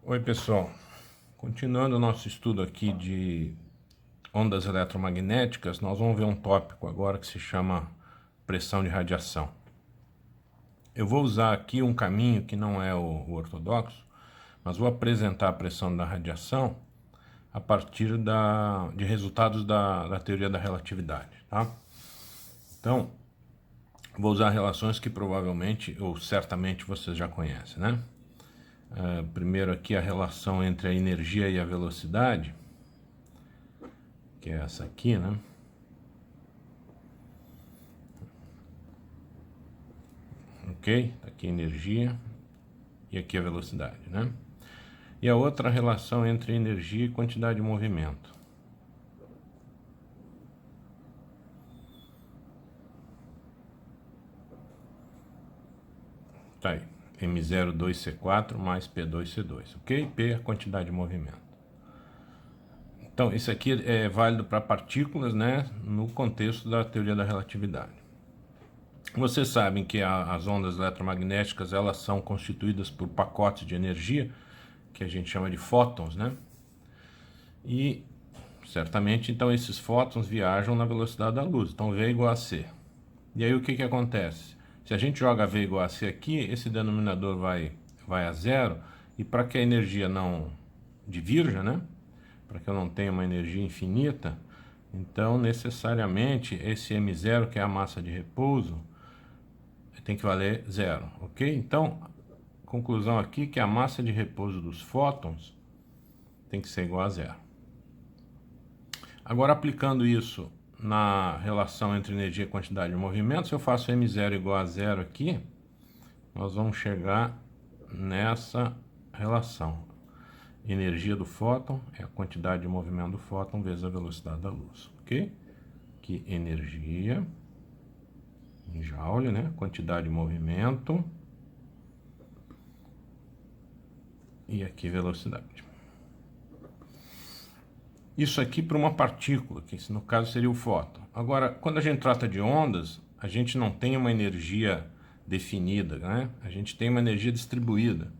Oi pessoal, continuando o nosso estudo aqui de ondas eletromagnéticas, nós vamos ver um tópico agora que se chama pressão de radiação. Eu vou usar aqui um caminho que não é o ortodoxo, mas vou apresentar a pressão da radiação a partir de resultados da teoria da relatividade, tá? Então, vou usar relações que provavelmente ou certamente vocês já conhecem, né? Primeiro aqui a relação entre a energia e a velocidade, que é essa aqui, né? Ok? Aqui a energia e aqui a velocidade, né? E a outra relação entre energia e quantidade de movimento. Tá aí, M02C4 mais P2C2, ok? P é a quantidade de movimento. Então, isso aqui é válido para partículas, né? No contexto da teoria da relatividade. Vocês sabem que as ondas eletromagnéticas, elas são constituídas por pacotes de energia, que a gente chama de fótons, né? E, certamente, então, esses fótons viajam na velocidade da luz. Então, V é igual a C. E aí, o que acontece? Se a gente joga V igual a C aqui, esse denominador vai a zero, e para que a energia não divirja, né? Para que eu não tenha uma energia infinita, então, necessariamente, esse M0, que é a massa de repouso, tem que valer zero, ok? Então, conclusão aqui que a massa de repouso dos fótons tem que ser igual a zero. Agora, aplicando isso na relação entre energia e quantidade de movimento, se eu faço M0 igual a zero aqui, nós vamos chegar nessa relação. Energia do fóton é a quantidade de movimento do fóton vezes a velocidade da luz, ok? Que energia em joule, né? Quantidade de movimento. E aqui velocidade. Isso aqui para uma partícula, que no caso seria o fóton. Agora, quando a gente trata de ondas, a gente não tem uma energia definida, né? A gente tem uma energia distribuída.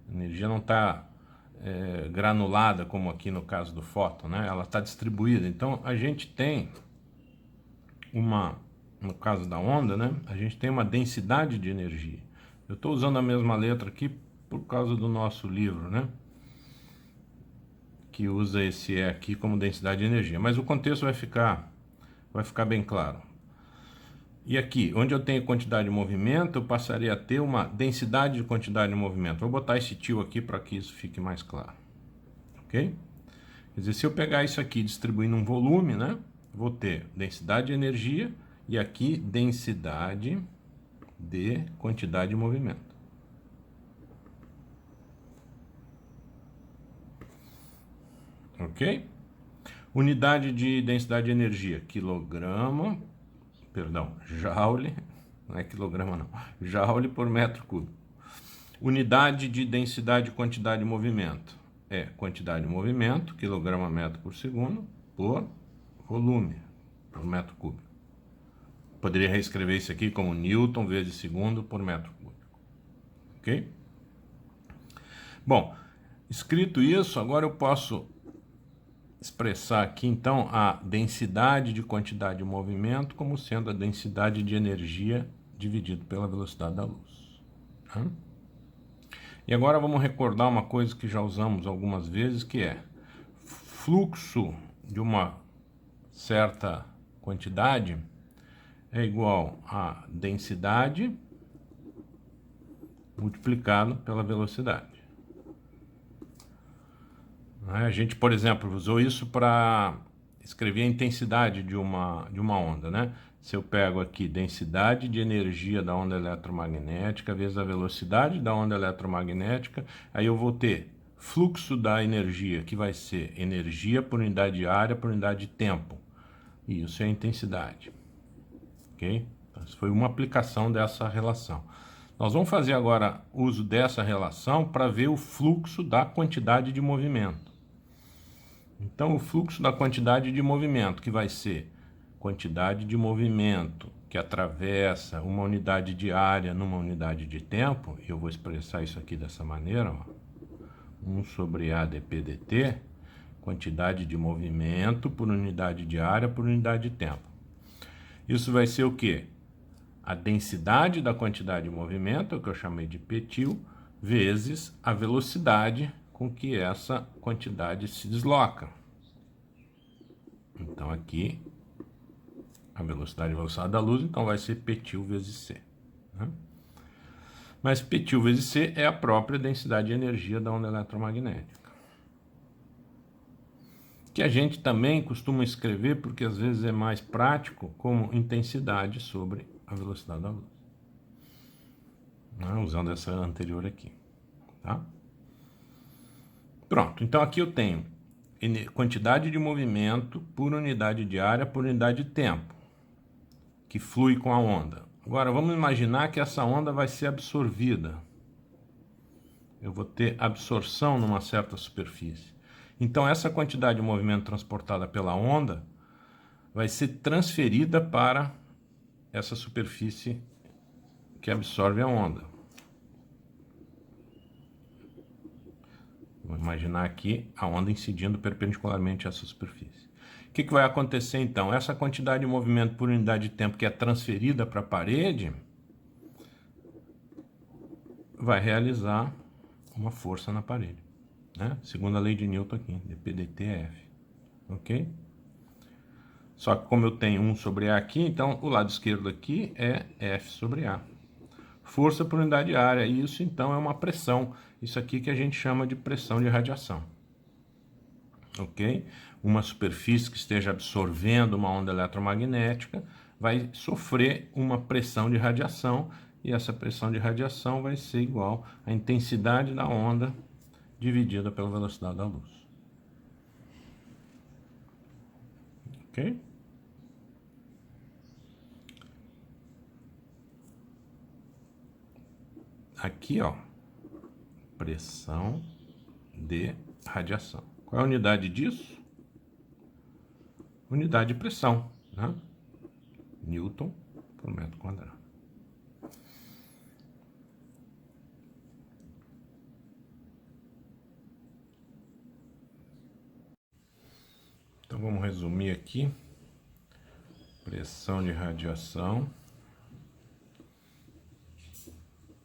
A energia não está granulada, como aqui no caso do fóton, né? Ela está distribuída. Então, a gente tem no caso da onda, né? A gente tem uma densidade de energia. Eu estou usando a mesma letra aqui por causa do nosso livro, né? Que usa esse E aqui como densidade de energia. Mas o contexto vai ficar bem claro. E aqui, onde eu tenho quantidade de movimento, eu passaria a ter uma densidade de quantidade de movimento. Vou botar esse tio aqui para que isso fique mais claro. Ok? Quer dizer, se eu pegar isso aqui e distribuir num volume, né? Vou ter densidade de energia e aqui densidade de quantidade de movimento. Ok? Unidade de densidade de energia, joule, não é quilograma não, joule por metro cúbico. Unidade de densidade e quantidade de movimento é quantidade de movimento, quilograma metro por segundo, por volume, por metro cúbico. Poderia reescrever isso aqui como Newton vezes segundo por metro cúbico. Ok? Bom, escrito isso, agora eu posso expressar aqui então a densidade de quantidade de movimento como sendo a densidade de energia dividido pela velocidade da luz. E agora vamos recordar uma coisa que já usamos algumas vezes, que é fluxo de uma certa quantidade é igual a densidade multiplicado pela velocidade. A gente, por exemplo, usou isso para escrever a intensidade de uma onda, né? Se eu pego aqui densidade de energia da onda eletromagnética vezes a velocidade da onda eletromagnética, aí eu vou ter fluxo da energia, que vai ser energia por unidade de área por unidade de tempo. E isso é a intensidade. Ok? Então, isso foi uma aplicação dessa relação. Nós vamos fazer agora uso dessa relação para ver o fluxo da quantidade de movimento. Então, o fluxo da quantidade de movimento, que vai ser quantidade de movimento que atravessa uma unidade de área numa unidade de tempo, e eu vou expressar isso aqui dessa maneira, ó. 1 sobre A dp dt, quantidade de movimento por unidade de área por unidade de tempo. Isso vai ser o quê? A densidade da quantidade de movimento, que eu chamei de Ptil, vezes a velocidade com que essa quantidade se desloca. Então aqui, a velocidade da luz, então vai ser Ptil vezes C. Né? Mas Ptil vezes C é a própria densidade de energia da onda eletromagnética. Que a gente também costuma escrever, porque às vezes é mais prático, como intensidade sobre a velocidade da luz. Né? Usando essa anterior aqui. Tá? Pronto, então aqui eu tenho quantidade de movimento por unidade de área por unidade de tempo, que flui com a onda. Agora vamos imaginar que essa onda vai ser absorvida. Eu vou ter absorção numa certa superfície. Então essa quantidade de movimento transportada pela onda vai ser transferida para essa superfície que absorve a onda. Vou imaginar aqui a onda incidindo perpendicularmente a essa superfície. O que vai acontecer então? Essa quantidade de movimento por unidade de tempo que é transferida para a parede vai realizar uma força na parede, né? Segundo a lei de Newton aqui, dp dt é F, ok? Só que como eu tenho 1 sobre A aqui, então o lado esquerdo aqui é F sobre A. Força por unidade de área, e isso então é uma pressão. Isso aqui que a gente chama de pressão de radiação. Ok? Uma superfície que esteja absorvendo uma onda eletromagnética vai sofrer uma pressão de radiação, e essa pressão de radiação vai ser igual à intensidade da onda dividida pela velocidade da luz. Ok? Aqui, ó, pressão de radiação. Qual é a unidade disso? Unidade de pressão, né? Newton por metro quadrado. Então vamos resumir aqui. Pressão de radiação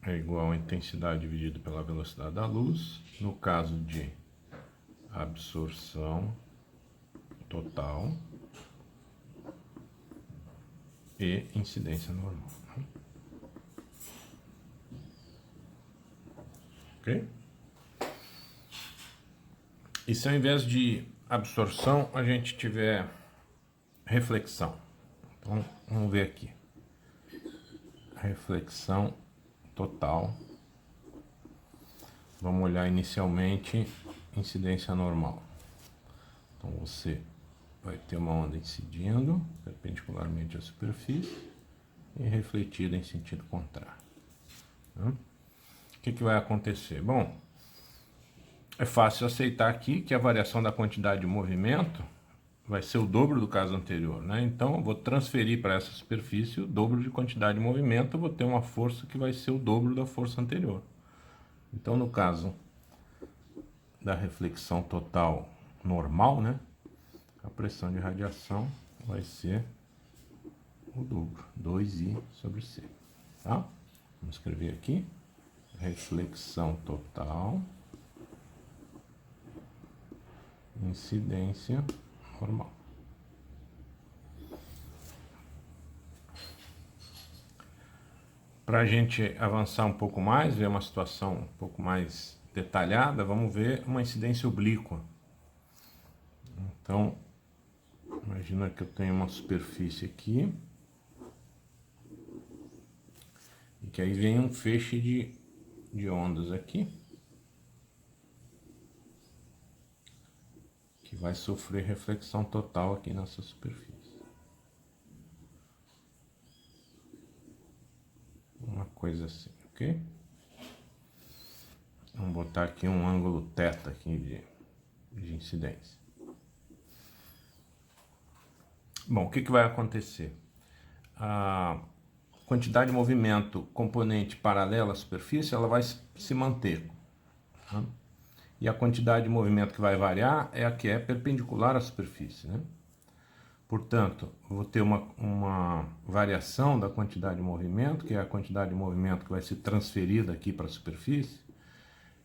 é igual a intensidade dividida pela velocidade da luz. No caso de absorção total e incidência normal. Ok? E se ao invés de absorção a gente tiver reflexão? Então vamos ver aqui. Reflexão total. Vamos olhar inicialmente incidência normal. Então você vai ter uma onda incidindo perpendicularmente à superfície e refletida em sentido contrário. O que vai acontecer? Bom, é fácil aceitar aqui que a variação da quantidade de movimento vai ser o dobro do caso anterior, né? Então eu vou transferir para essa superfície o dobro de quantidade de movimento, eu vou ter uma força que vai ser o dobro da força anterior. Então no caso da reflexão total normal, né? A pressão de radiação vai ser o dobro, 2I sobre C, tá? Vamos escrever aqui, reflexão total, incidência normal. Para a gente avançar um pouco mais, ver uma situação um pouco mais detalhada, vamos ver uma incidência oblíqua. Então, imagina que eu tenho uma superfície aqui, e que aí vem um feixe de ondas aqui, que vai sofrer reflexão total aqui nessa superfície. Uma coisa assim, ok? Vamos botar aqui um ângulo θ aqui de incidência. Bom, o que vai acontecer? A quantidade de movimento componente paralela à superfície, ela vai se manter. Tá? e a quantidade de movimento que vai variar é a que é perpendicular à superfície, né? Portanto, vou ter uma variação da quantidade de movimento, que é a quantidade de movimento que vai ser transferida aqui para a superfície,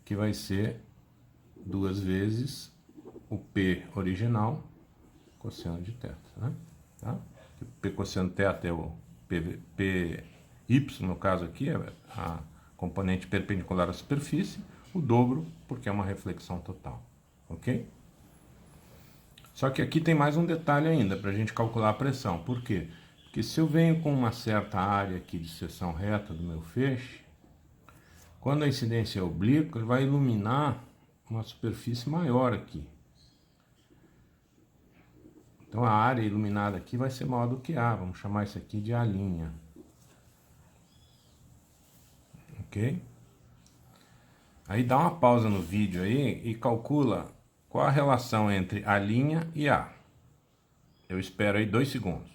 que vai ser 2 vezes o P original cosseno de θ, né? Tá? O P cosseno θ é o PY, no caso aqui, é a componente perpendicular à superfície, o dobro, porque é uma reflexão total, ok? Só que aqui tem mais um detalhe ainda para a gente calcular a pressão. Por quê? Porque se eu venho com uma certa área aqui de seção reta do meu feixe, quando a incidência é oblíqua, ele vai iluminar uma superfície maior aqui. Então a área iluminada aqui vai ser maior do que A. Vamos chamar isso aqui de A'. Ok? Aí dá uma pausa no vídeo aí e calcula qual a relação entre A' e A. Eu espero aí 2 segundos.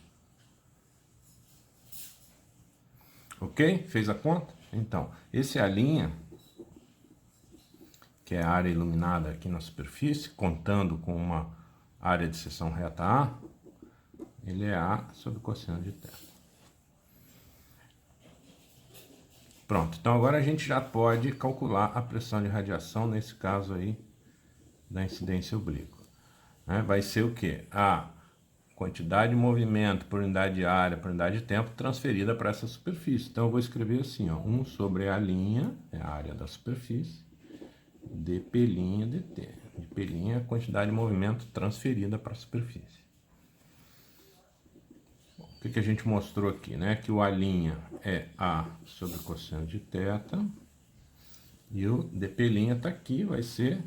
Ok? Fez a conta? Então, esse A', que é a área iluminada aqui na superfície, contando com uma área de seção reta A, ele é A sobre cosseno de θ. Pronto, então agora a gente já pode calcular a pressão de radiação, nesse caso aí, da incidência oblíqua. Vai ser o quê? A quantidade de movimento por unidade de área, por unidade de tempo, transferida para essa superfície. Então eu vou escrever assim, ó, 1 sobre A', é a área da superfície, dp' dt. dp' é a quantidade de movimento transferida para a superfície. O que a gente mostrou aqui, né? Que o A' é A sobre cosseno de θ, e o dp' está aqui, vai ser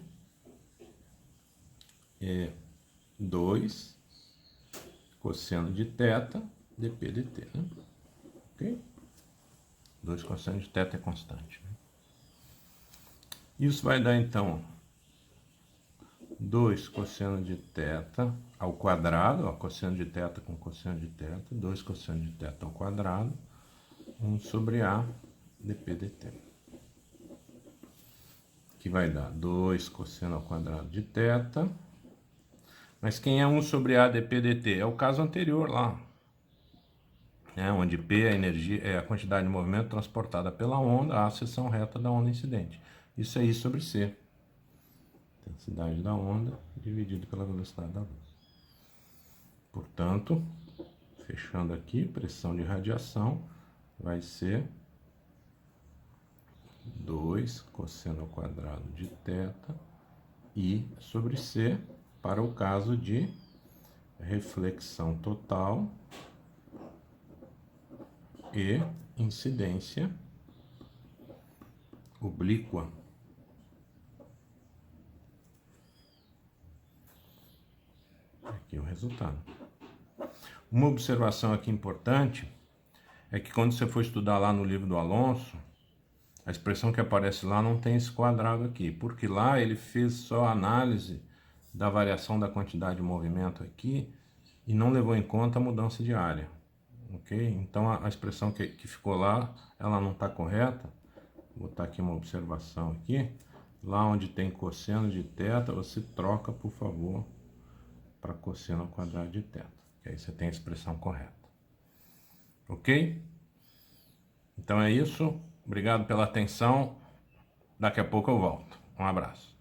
2 cosseno de θ dp dt, né? Ok? 2 cosseno de θ é constante, né? Isso vai dar, então, 2 cosseno de θ ao quadrado, ó, cosseno de θ com cosseno de θ, 2 cosseno de θ ao quadrado, 1 sobre A dp dt. Que vai dar 2 cosseno ao quadrado de θ. Mas quem é 1 sobre A dp dt? É o caso anterior lá, né? Onde P é a energia, é a quantidade de movimento transportada pela onda, A a seção reta da onda incidente. Isso é I sobre C. Intensidade da onda dividido pela velocidade da luz. Portanto, fechando aqui, pressão de radiação vai ser 2 cosseno ao quadrado de θ I sobre C, para o caso de reflexão total e incidência oblíqua. Aqui o resultado. Uma observação aqui importante é que quando você for estudar lá no livro do Alonso, a expressão que aparece lá não tem esse quadrado aqui, porque lá ele fez só a análise da variação da quantidade de movimento aqui e não levou em conta a mudança de área, ok? Então a expressão que ficou lá, ela não está correta. Vou botar aqui uma observação aqui. Lá onde tem cosseno de θ, você troca, por favor, para cosseno ao quadrado de θ, que aí você tem a expressão correta. Ok? Então é isso. Obrigado pela atenção. Daqui a pouco eu volto. Um abraço.